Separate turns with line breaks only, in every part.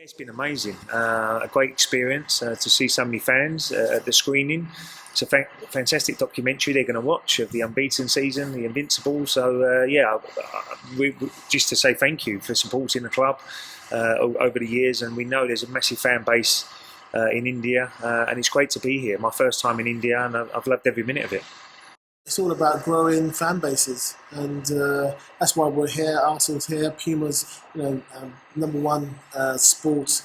It's been amazing, a great experience to see so many fans at the screening. It's a fantastic documentary they're going to watch of the unbeaten season, the Invincible. So just to say thank you for supporting the club over the years, and we know there's a massive fan base in India, and it's great to be here. My first time in India, and I've loved every minute of it.
It's all about growing fan bases, and that's why we're here. Arsenal's here. Puma's, number one sport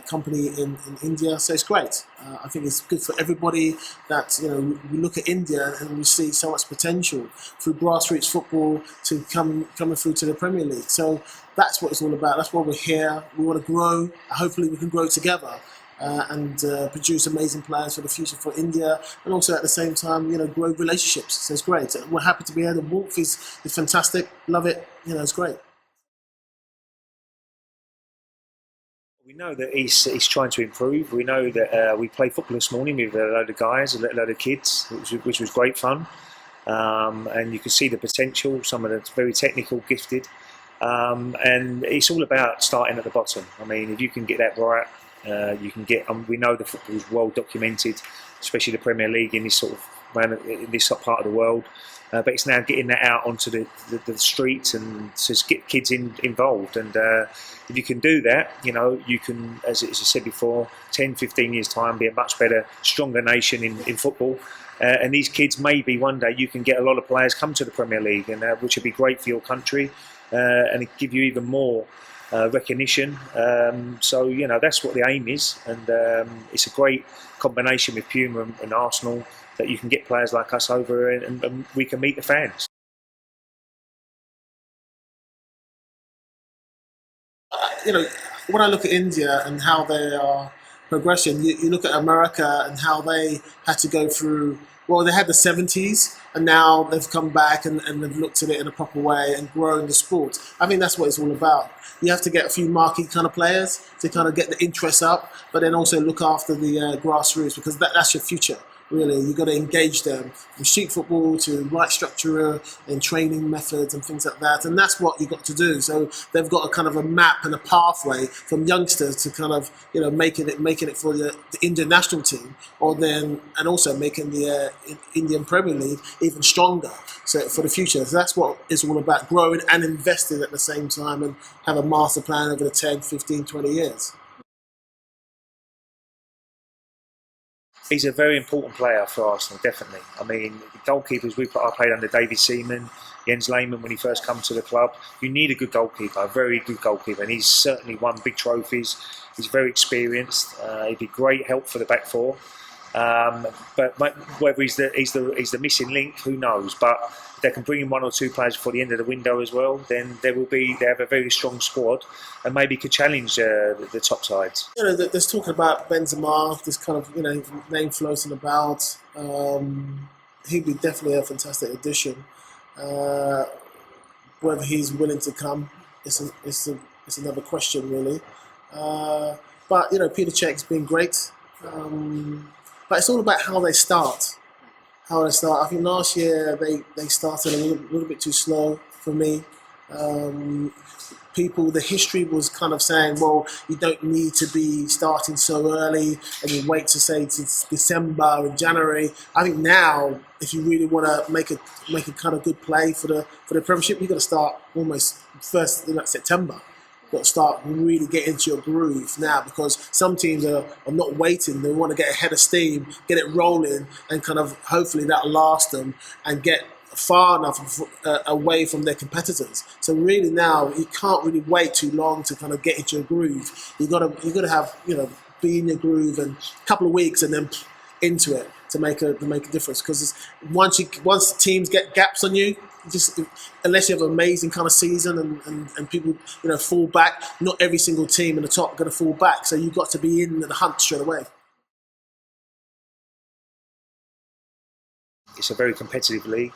company in India. So it's great. I think it's good for everybody that we look at India and we see so much potential through grassroots football to coming through to the Premier League. So that's what it's all about. That's why we're here. We want to grow. Hopefully, we can grow together. And produce amazing players for the future for India, and also at the same time, grow relationships. So it's great. We're happy to be here. The warmth is fantastic. Love it. It's great.
We know that he's trying to improve. We know that we played football this morning with a load of guys, a load of kids, which was great fun. And you can see the potential. Some of them very technical, gifted. And it's all about starting at the bottom. I mean, if you can get that right, you can get. We know the football is well documented, especially the Premier League in this sort of in this part of the world. But it's now getting that out onto the streets and to get kids involved. And if you can do that, you can, as I said before, 10, 15 years time, be a much better, stronger nation in football. And these kids, maybe one day you can get a lot of players come to the Premier League, and which would be great for your country, and give you even more recognition. So that's what the aim is, and it's a great combination with Puma and Arsenal that you can get players like us over, and we can meet the fans.
When I look at India and how they are progression, you look at America and how they had to go through. Well, they had the 70s, and now they've come back and they've looked at it in a proper way and grown the sport. I think that's what it's all about. You have to get a few marquee kind of players to kind of get the interest up, but then also look after the grassroots, because that's your future. Really, you've got to engage them from street football to right structure and training methods and things like that, and that's what you've got to do. So they've got a kind of a map and a pathway from youngsters to kind of making it for the Indian national team, and also making the Indian Premier League even stronger. So for the future, so that's what it's all about: growing and investing at the same time, and have a master plan over the 10, 15, 20 years.
He's a very important player for Arsenal, definitely. I mean, the goalkeepers I played under David Seaman, Jens Lehmann when he first come to the club. You need a good goalkeeper, a very good goalkeeper, and he's certainly won big trophies. He's very experienced. He'd be great help for the back four. But whether he's the missing link, who knows? But they can bring in one or two players before the end of the window as well. Then they have a very strong squad, and maybe could challenge the top sides.
There's talking about Benzema. This kind of name floating about. He'd be definitely a fantastic addition. Whether he's willing to come, it's another question really. But Peter Cech's been great. But it's all about how they start. I think last year they started a little bit too slow for me. The history was kind of saying, well, you don't need to be starting so early, and you wait to say to December and January. I think now, if you really want to make a kind of good play for the Premiership, you've got to start almost first in September. Got to start really get into your groove now, because some teams are not waiting. They want to get ahead of steam, get it rolling, and kind of hopefully that'll last them and get far enough away from their competitors. So really now you can't really wait too long to kind of get into your groove. You got to have be in your groove and a couple of weeks and then into it to make a difference. Because once teams get gaps on you, just unless you have an amazing kind of season and people fall back, not every single team in the top are going to fall back. So you've got to be in the hunt straight away.
It's a very competitive league.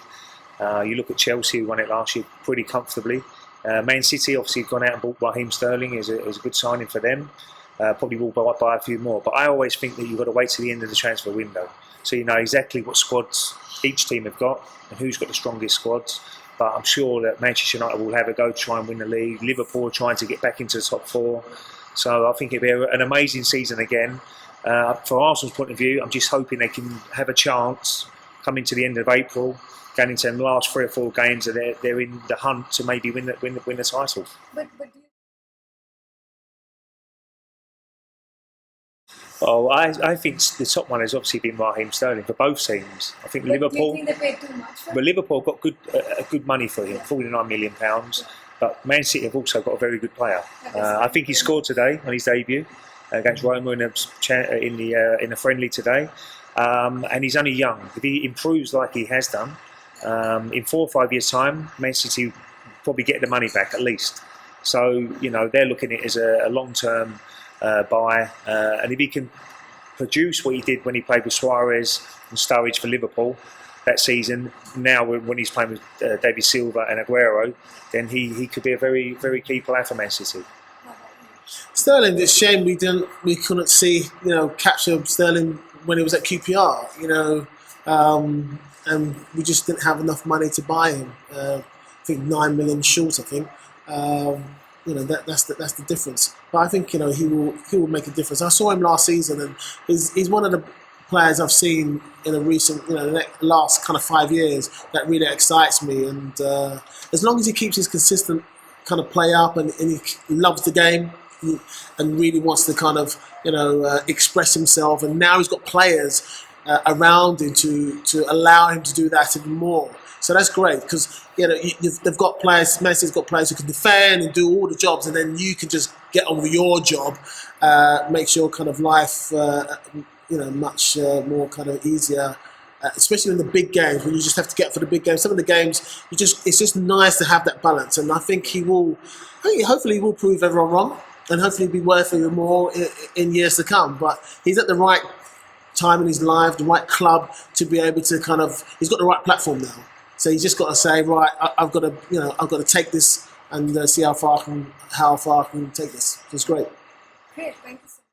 You look at Chelsea, who won it last year pretty comfortably. Man City obviously have gone out and bought Raheem Sterling as a good signing for them. Probably will buy a few more. But I always think that you've got to wait till the end of the transfer window, so you know exactly what squads each team have got and who's got the strongest squads. But I'm sure that Manchester United will have a go to try and win the league. Liverpool are trying to get back into the top four. So I think it'll be an amazing season again. For Arsenal's point of view, I'm just hoping they can have a chance coming to the end of April, going into the last 3 or 4 games, and they're in the hunt to maybe win the title.
But
Oh, I think the top one has obviously been Raheem Sterling for both teams. I think Liverpool.
do you think they paid too much for
But Liverpool got good money for him, £49 million. But Man City have also got a very good player. I think he scored today on his debut against Roma in a friendly today, and he's only young. If he improves like he has done, in 4 or 5 years' time, Man City probably get the money back at least. So they're looking at it as a long-term buy, and if he can produce what he did when he played with Suarez and Sturridge for Liverpool that season, now when he's playing with David Silva and Aguero, then he could be a very, very key player for Man City.
Sterling, it's a shame we couldn't see capture Sterling when he was at QPR, and we just didn't have enough money to buy him. I think 9 million short. I think that's the difference. But I think he will make a difference. I saw him last season, and he's one of the players I've seen in a recent the last kind of 5 years that really excites me. And as long as he keeps his consistent kind of play up, and he loves the game, and really wants to kind of express himself, and now he's got players around him to allow him to do that even more. So that's great, because they've got players. Man City's got players who can defend and do all the jobs, and then you can just get on with your job, makes your kind of life much more kind of easier. Especially in the big games, when you just have to get for the big games. Some of the games, it's just nice to have that balance, and I think hopefully he will prove everyone wrong, and hopefully be worth even more in years to come. But he's at the right time in his life, the right club to be able to he's got the right platform now. So he's just got to say, right, I've got to take this and see how far I can take this. It's great.
Great, thank you so much.